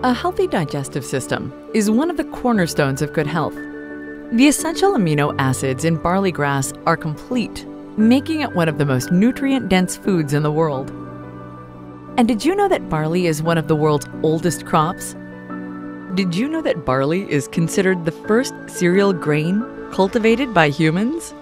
A healthy digestive system is one of the cornerstones of good health. The essential amino acids in barley grass are complete, making it one of the most nutrient-dense foods in the world. And did you know that barley is one of the world's oldest crops? Did you know that barley is considered the first cereal grain cultivated by humans?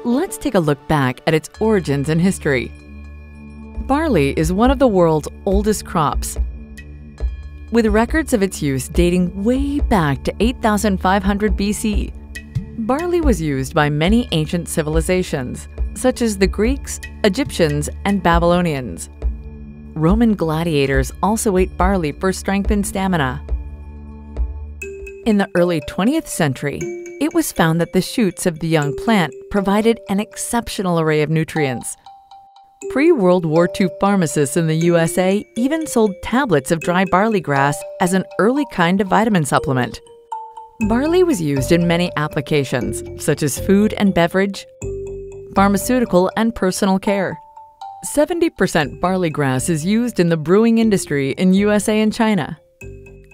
Let's take a look back at its origins and history. Barley is one of the world's oldest crops, with records of its use dating way back to 8,500 BC. Barley was used by many ancient civilizations, such as the Greeks, Egyptians, and Babylonians. Roman gladiators also ate barley for strength and stamina. In the early 20th century, it was found that the shoots of the young plant provided an exceptional array of nutrients. Pre-World War II pharmacists in the USA even sold tablets of dry barley grass as an early kind of vitamin supplement. Barley was used in many applications, such as food and beverage, pharmaceutical, and personal care. 70% barley grass is used in the brewing industry in USA and China.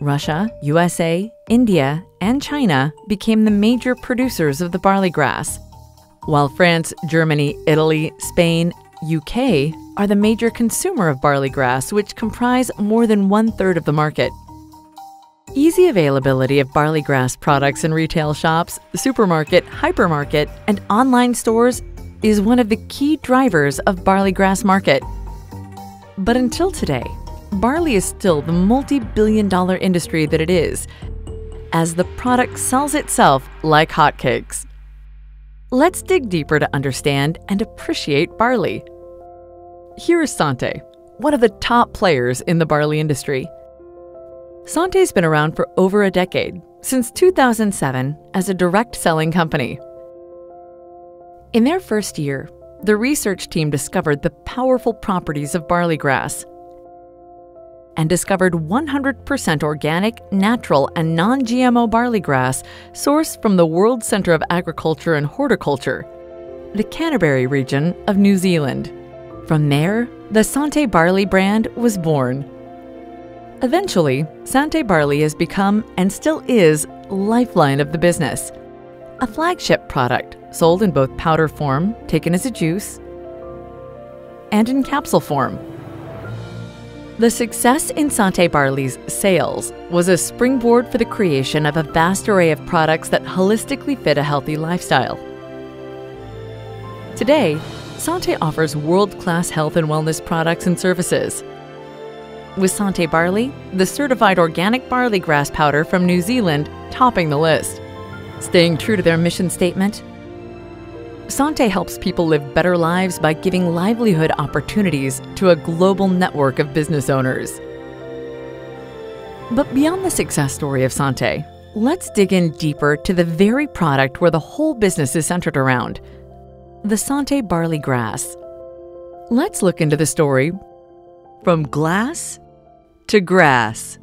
Russia, USA, India, and China became the major producers of the barley grass, while France, Germany, Italy, Spain, UK are the major consumer of barley grass, which comprise more than 1/3 of the market. Easy availability of barley grass products in retail shops, supermarket, hypermarket, and online stores is one of the key drivers of barley grass market. But until today, barley is still the multi-billion-dollar industry that it is, as the product sells itself like hotcakes. Let's dig deeper to understand and appreciate barley. Here is Sante, one of the top players in the barley industry. Sante's been around for over a decade, since 2007, as a direct selling company. In their first year, the research team discovered the powerful properties of barley grass and discovered 100% organic, natural, and non-GMO barley grass sourced from the World Centre of Agriculture and Horticulture, the Canterbury region of New Zealand. From there, the Sante Barley brand was born. Eventually, Sante Barley has become, and still is, lifeline of the business. A flagship product sold in both powder form, taken as a juice, and in capsule form. The success in Sante Barley's sales was a springboard for the creation of a vast array of products that holistically fit a healthy lifestyle. Today, Sante offers world-class health and wellness products and services. With Sante Barley, the certified organic barley grass powder from New Zealand topping the list. Staying true to their mission statement, Sante helps people live better lives by giving livelihood opportunities to a global network of business owners. But beyond the success story of Sante, let's dig in deeper to the very product where the whole business is centered around, the Sante Barley grass. Let's look into the story from glass to grass.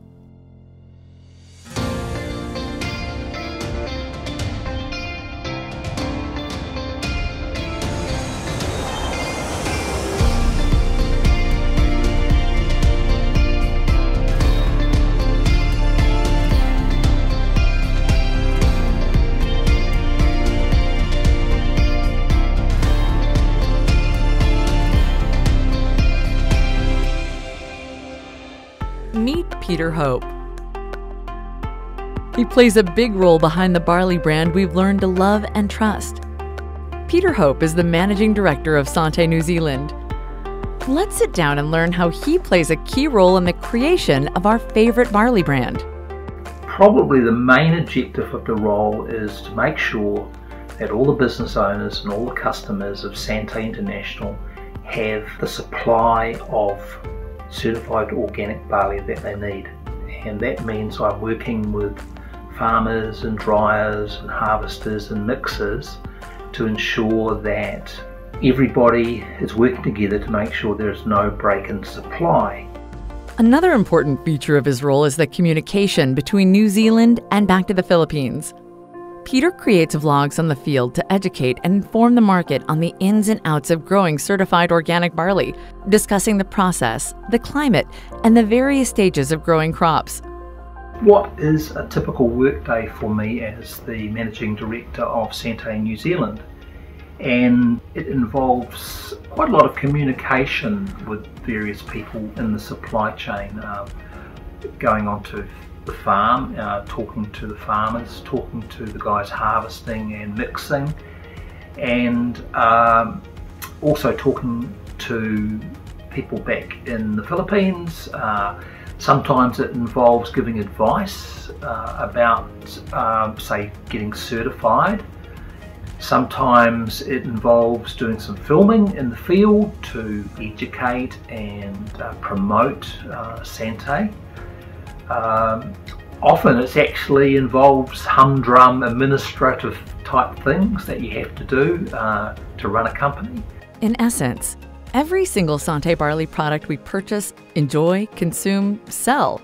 Meet Peter Hope. He plays a big role behind the barley brand we've learned to love and trust. Peter Hope is the managing director of Sante New Zealand. Let's sit down and learn how he plays a key role in the creation of our favorite barley brand. Probably the main objective of the role is to make sure that all the business owners and all the customers of Sante International have the supply of certified organic barley that they need, and that means I'm working with farmers and dryers and harvesters and mixers to ensure that everybody is working together to make sure there is no break in supply. Another important feature of his role is the communication between New Zealand and back to the Philippines. Peter creates vlogs on the field to educate and inform the market on the ins and outs of growing certified organic barley, discussing the process, the climate, and the various stages of growing crops. what is a typical workday for me as the Managing Director of Santé New Zealand? And it involves quite a lot of communication with various people in the supply chain, going onto the farm, talking to the farmers, talking to the guys harvesting and mixing, and also talking to people back in the Philippines. Sometimes it involves giving advice about, say, getting certified. Sometimes it involves doing some filming in the field to educate and promote Santé. Often it actually involves humdrum administrative type things that you have to do to run a company. In essence, every single Santé barley product we purchase, enjoy, consume, sell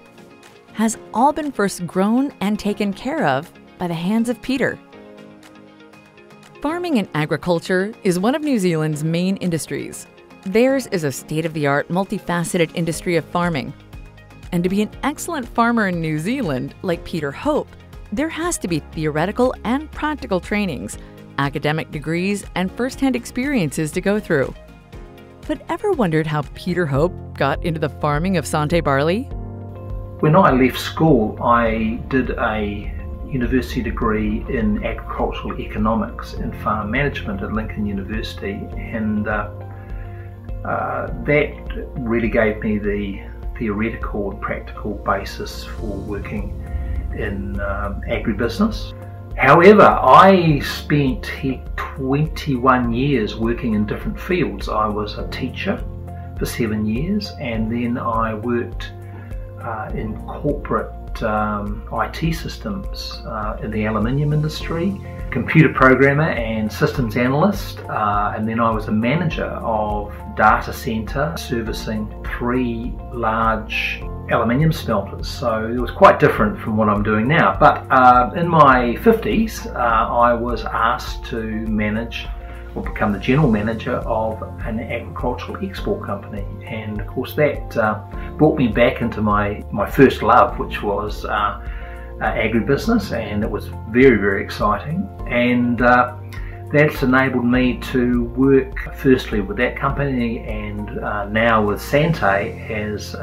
has all been first grown and taken care of by the hands of Peter. Farming and agriculture is one of New Zealand's main industries. Theirs is a state-of-the-art, multifaceted industry of farming. And to be an excellent farmer in New Zealand, like Peter Hope, there has to be theoretical and practical trainings, academic degrees, and first-hand experiences to go through. But ever wondered how Peter Hope got into the farming of Santé barley? When I left school, I did a university degree in agricultural economics and farm management at Lincoln University, and that really gave me the theoretical and practical basis for working in agribusiness. However, I spent 21 years working in different fields. I was a teacher for 7 years, and then I worked in corporate IT systems in the aluminium industry, computer programmer and systems analyst, and then I was a manager of data centre servicing 3 large aluminium smelters. So it was quite different from what I'm doing now. But in my 50s, I was asked to manage or become the general manager of an agricultural export company, and of course that brought me back into my first love, which was agribusiness, and it was very, very exciting. And that's enabled me to work firstly with that company, and now with Santé as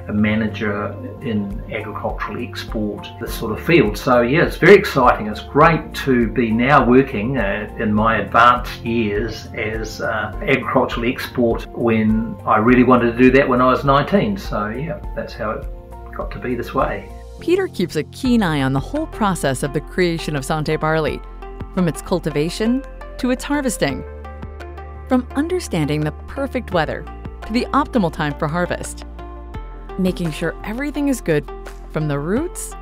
a manager in agricultural export, this sort of field. So yeah, it's very exciting. It's great to be now working in my advanced years as agricultural export, when I really wanted to do that when I was 19. So yeah, that's how it got to be this way. Peter keeps a keen eye on the whole process of the creation of Santé barley, from its cultivation to its harvesting. From understanding the perfect weather to the optimal time for harvest, making sure everything is good from the roots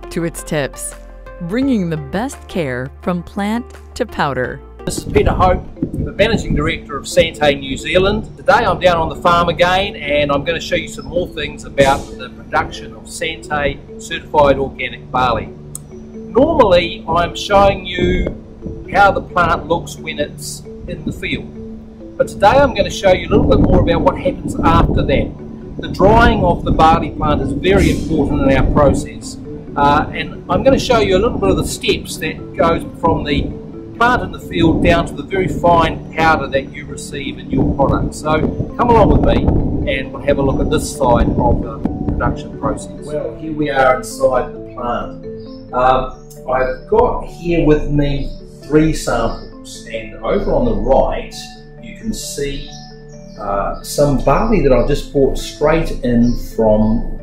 to its tips, bringing the best care from plant to powder. This is Peter Hope, the Managing Director of Santé New Zealand. Today I'm down on the farm again, and I'm going to show you some more things about the production of Santé certified organic barley. Normally I'm showing you how the plant looks when it's in the field, but today I'm going to show you a little bit more about what happens after that. The drying of the barley plant is very important in our process, and I'm going to show you a little bit of the steps that goes from the plant in the field down to the very fine powder that you receive in your product. So come along with me and we'll have a look at this side of the production process. Well, here we are inside the plant. I've got here with me 3 samples, and over on the right you can see some barley that I've just brought straight in from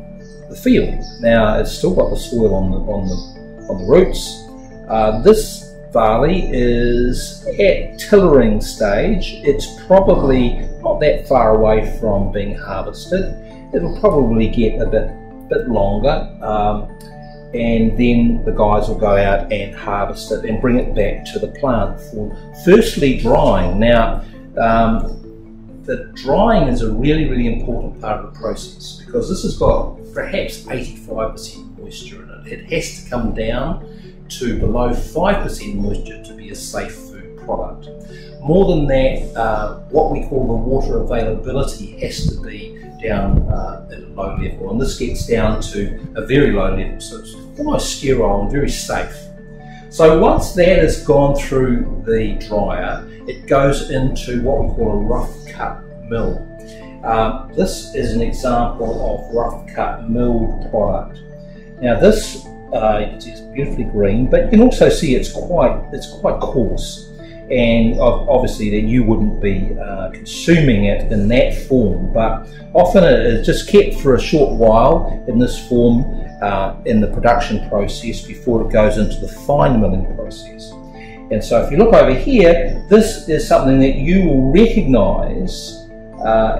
the field. Now it's still got the soil on the roots. This barley is at tillering stage. It's probably not that far away from being harvested. It'll probably get a bit longer, and then the guys will go out and harvest it and bring it back to the plant for firstly drying. Now the drying is a really, really important part of the process, because this has got perhaps 85% moisture in it. It has to come down to below 5% moisture to be a safe food product. More than that, what we call the water availability has to be down at a low level, and this gets down to a very low level, so it's almost sterile and very safe. So once that has gone through the dryer, it goes into what we call a rough cut mill. This is an example of rough cut milled product. Now this you can see it's beautifully green, but you can also see it's quite coarse, and obviously that you wouldn't be consuming it in that form, but often it is just kept for a short while in this form in the production process before it goes into the fine milling process. And so if you look over here, this is something that you will recognise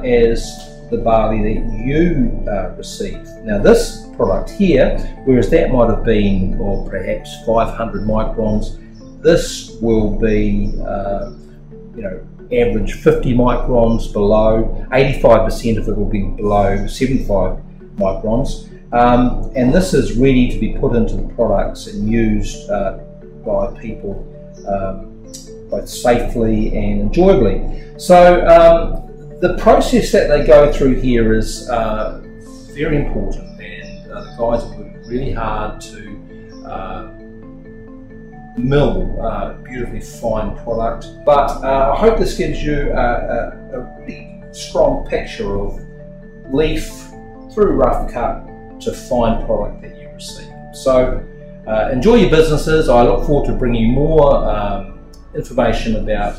as the barley that you receive. Now this product here, whereas that might have been, or perhaps 500 microns, this will be, average 50 microns below. 85% of it will be below 75 microns, and this is ready to be put into the products and used by people both safely and enjoyably. So the process that they go through here is very important, and the guys are working really hard to mill beautifully fine product. But I hope this gives you a really strong picture of leaf through rough cut to fine product that you receive. So enjoy your businesses. I look forward to bringing you more information about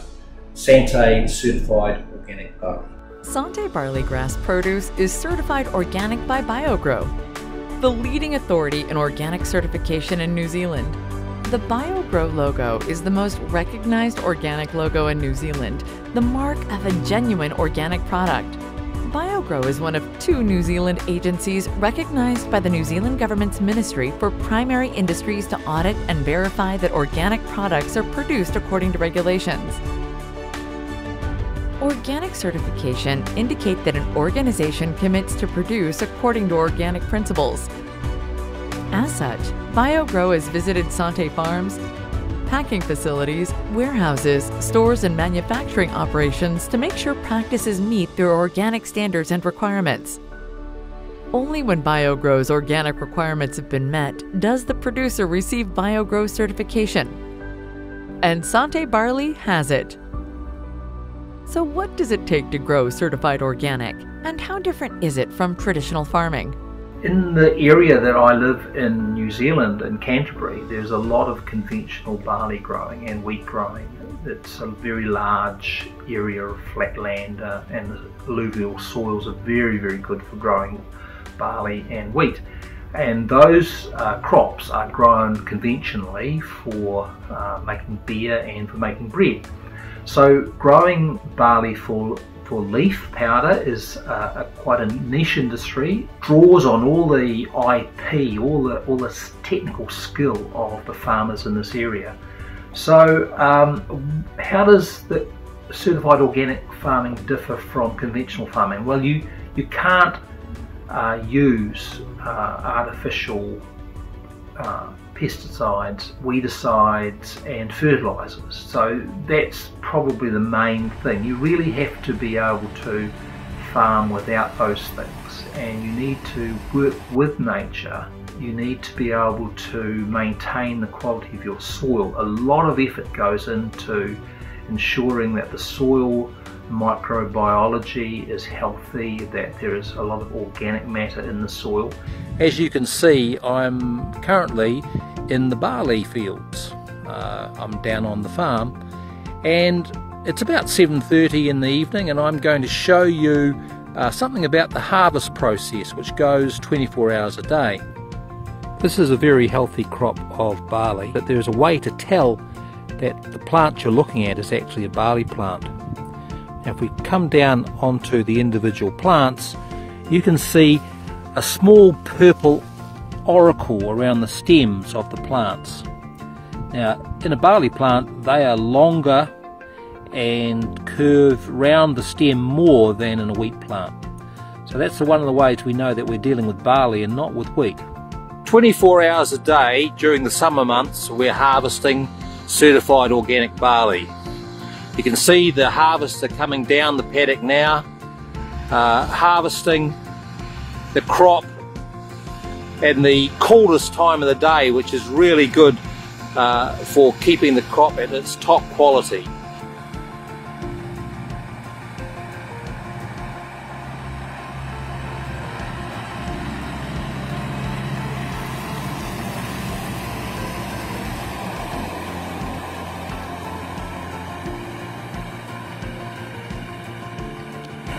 Sante certified organic barley. Sante barley grass produce is certified organic by BioGrow, the leading authority in organic certification in New Zealand. The BioGrow logo is the most recognized organic logo in New Zealand, the mark of a genuine organic product. BioGrow is one of 2 New Zealand agencies recognized by the New Zealand Government's Ministry for Primary Industries to audit and verify that organic products are produced according to regulations. Organic certification indicates that an organization commits to produce according to organic principles. As such, BioGrow has visited Sante farms, packing facilities, warehouses, stores, and manufacturing operations to make sure practices meet their organic standards and requirements. Only when BioGrow's organic requirements have been met does the producer receive BioGrow certification. And Sante barley has it. So what does it take to grow certified organic, and how different is it from traditional farming? In the area that I live in New Zealand, in Canterbury, there's a lot of conventional barley growing and wheat growing. It's a very large area of flat land, and the alluvial soils are very, very good for growing barley and wheat. And those crops are grown conventionally for making beer and for making bread. So growing barley for leaf powder is quite a niche industry, draws on all the IP, all the technical skill of the farmers in this area. So how does the certified organic farming differ from conventional farming? Well, you can't use artificial pesticides, weedicides and fertilizers. So that's probably the main thing. You really have to be able to farm without those things, and you need to work with nature. You need to be able to maintain the quality of your soil. A lot of effort goes into ensuring that the soil microbiology is healthy, that there is a lot of organic matter in the soil. As you can see, I'm currently in the barley fields. I'm down on the farm, and it's about 7:30 in the evening, and I'm going to show you something about the harvest process, which goes 24 hours a day. This is a very healthy crop of barley, but there's a way to tell that the plant you're looking at is actually a barley plant. Now, if we come down onto the individual plants, you can see a small purple auricle around the stems of the plants. Now, in a barley plant, they are longer and curve round the stem more than in a wheat plant. So that's one of the ways we know that we're dealing with barley and not with wheat. 24 hours a day during the summer months, we're harvesting certified organic barley. You can see the harvests are coming down the paddock now, harvesting the crop in the coolest time of the day, which is really good for keeping the crop at its top quality.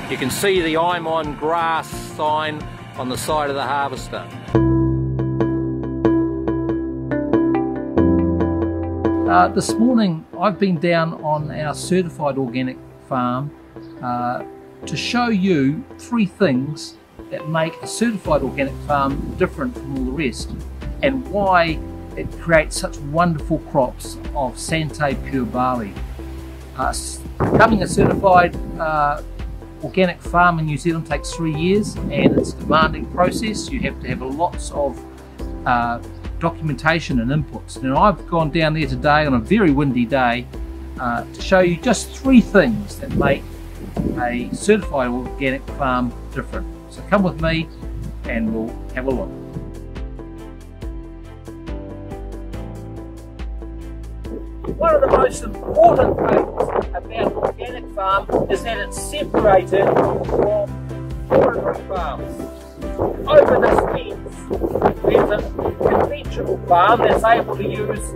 You can see the I'm on grass sign on the side of the harvester. This morning I've been down on our certified organic farm to show you 3 things that make a certified organic farm different from all the rest, and why it creates such wonderful crops of Sante Pure barley. Becoming a certified organic farm in New Zealand takes 3 years, and it's a demanding process. You have to have lots of documentation and inputs. Now I've gone down there today on a very windy day to show you just 3 things that make a certified organic farm different. So come with me and we'll have a look. One of the most important things about organic farm is that it's separated from ordinary farms. Over this fence, there's a conventional farm that's able to use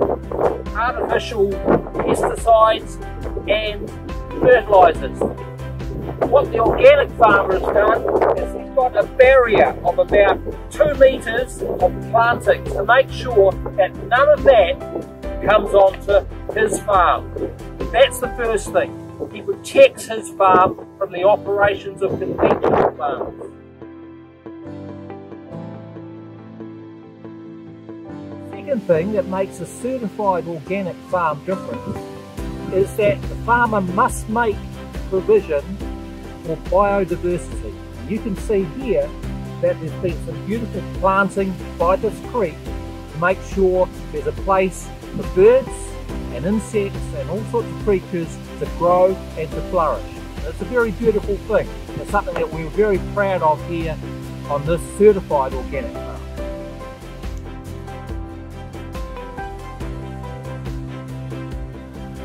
artificial pesticides and fertilisers. What the organic farmer has done is he's got a barrier of about 2 metres of plantings to make sure that none of that comes onto his farm. That's the first thing. He protects his farm from the operations of conventional farms. The second thing that makes a certified organic farm different is that the farmer must make provision for biodiversity. And you can see here that there's been some beautiful planting by this creek to make sure there's a place for birds and insects and all sorts of creatures to grow and to flourish. And it's a very beautiful thing. It's something that we're very proud of here on this certified organic farm.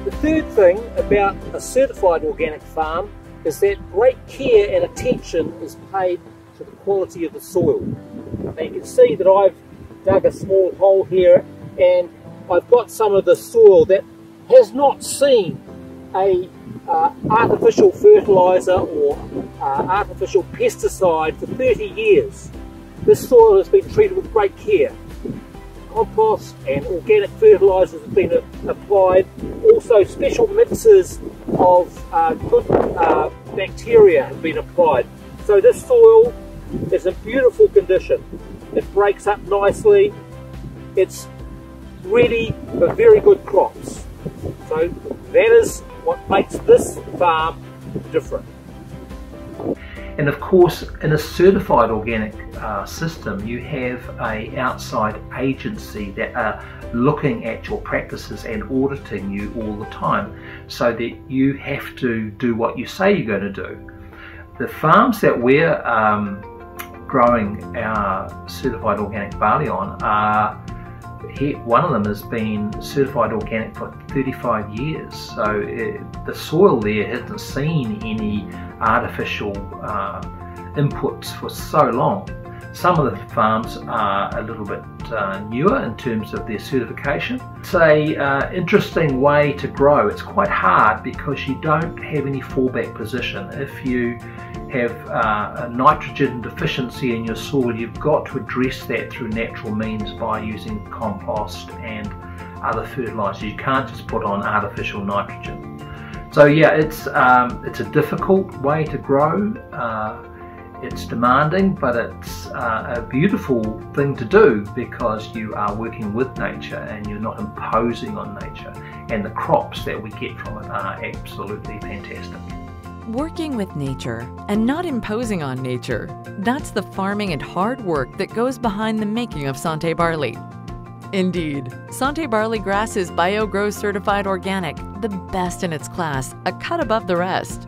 The third thing about a certified organic farm is that great care and attention is paid to the quality of the soil. Now you can see that I've dug a small hole here, and I've got some of the soil that has not seen a artificial fertiliser or artificial pesticide for 30 years. This soil has been treated with great care. Compost and organic fertilisers have been applied. Also special mixes of good bacteria have been applied. So this soil is in beautiful condition. It breaks up nicely. It's ready for very good crops. So that is what makes this farm different. And of course, in a certified organic system, you have an outside agency that are looking at your practices and auditing you all the time, so that you have to do what you say you're going to do. The farms that we're growing our certified organic barley on are, one of them has been certified organic for 35 years, so the soil there hasn't seen any artificial inputs for so long. Some of the farms are a little bit newer in terms of their certification. It's a interesting way to grow. It's quite hard because you don't have any fallback position. If you have a nitrogen deficiency in your soil, you've got to address that through natural means by using compost and other fertilisers. You can't just put on artificial nitrogen. So yeah, it's a difficult way to grow. It's demanding, but it's a beautiful thing to do because you are working with nature and you're not imposing on nature, and the crops that we get from it are absolutely fantastic. Working with nature and not imposing on nature, that's the farming and hard work that goes behind the making of Sante barley. Indeed, Sante barley grass is BioGrow certified organic, the best in its class, a cut above the rest.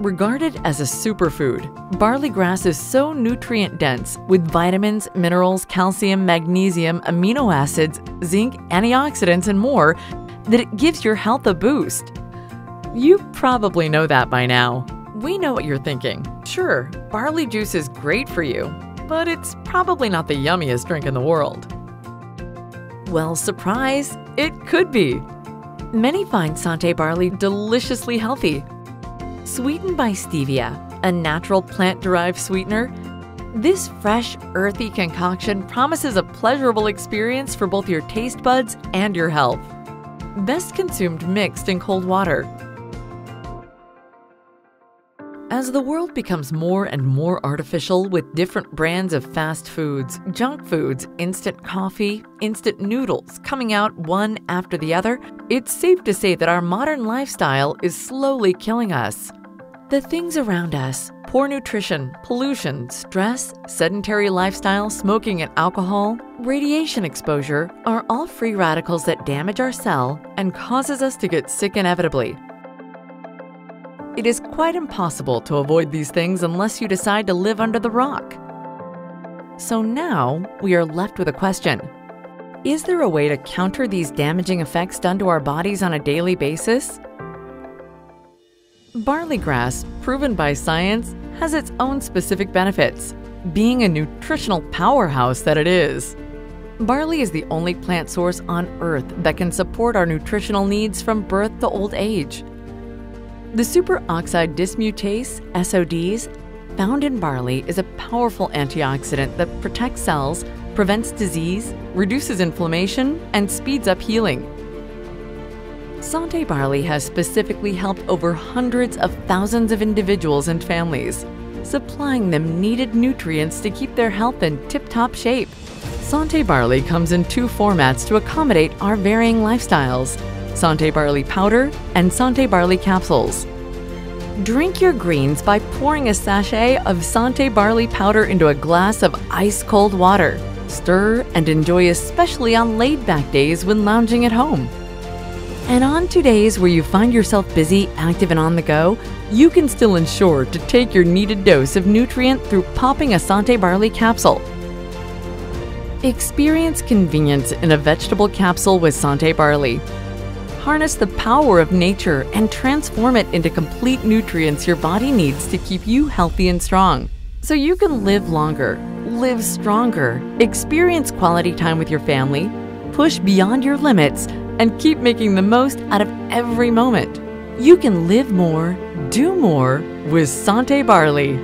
Regarded as a superfood, barley grass is so nutrient-dense with vitamins, minerals, calcium, magnesium, amino acids, zinc, antioxidants, and more that it gives your health a boost. You probably know that by now. We know what you're thinking. Sure, barley juice is great for you, but it's probably not the yummiest drink in the world. Well, surprise, it could be. Many find Santé barley deliciously healthy. Sweetened by stevia, a natural plant-derived sweetener, this fresh, earthy concoction promises a pleasurable experience for both your taste buds and your health. Best consumed mixed in cold water. As the world becomes more and more artificial with different brands of fast foods, junk foods, instant coffee, instant noodles coming out one after the other, it's safe to say that our modern lifestyle is slowly killing us. The things around us, poor nutrition, pollution, stress, sedentary lifestyle, smoking and alcohol, radiation exposure, are all free radicals that damage our cell and causes us to get sick inevitably. It is quite impossible to avoid these things unless you decide to live under the rock. So now we are left with a question. Is there a way to counter these damaging effects done to our bodies on a daily basis? Barley grass, proven by science, has its own specific benefits, being a nutritional powerhouse that it is. Barley is the only plant source on Earth that can support our nutritional needs from birth to old age. The superoxide dismutase, SODs, found in barley is a powerful antioxidant that protects cells, prevents disease, reduces inflammation, and speeds up healing. Santé barley has specifically helped over hundreds of thousands of individuals and families, supplying them needed nutrients to keep their health in tip-top shape. Santé barley comes in two formats to accommodate our varying lifestyles: Santé barley powder and Santé barley capsules. Drink your greens by pouring a sachet of Santé barley powder into a glass of ice-cold water. Stir and enjoy, especially on laid-back days when lounging at home. And on 2 days where you find yourself busy, active, and on the go, you can still ensure to take your needed dose of nutrient through popping a Santé barley capsule. Experience convenience in a vegetable capsule with Santé barley. Harness the power of nature and transform it into complete nutrients your body needs to keep you healthy and strong, so you can live longer, live stronger, experience quality time with your family, push beyond your limits, and keep making the most out of every moment. You can live more, do more with Santé barley.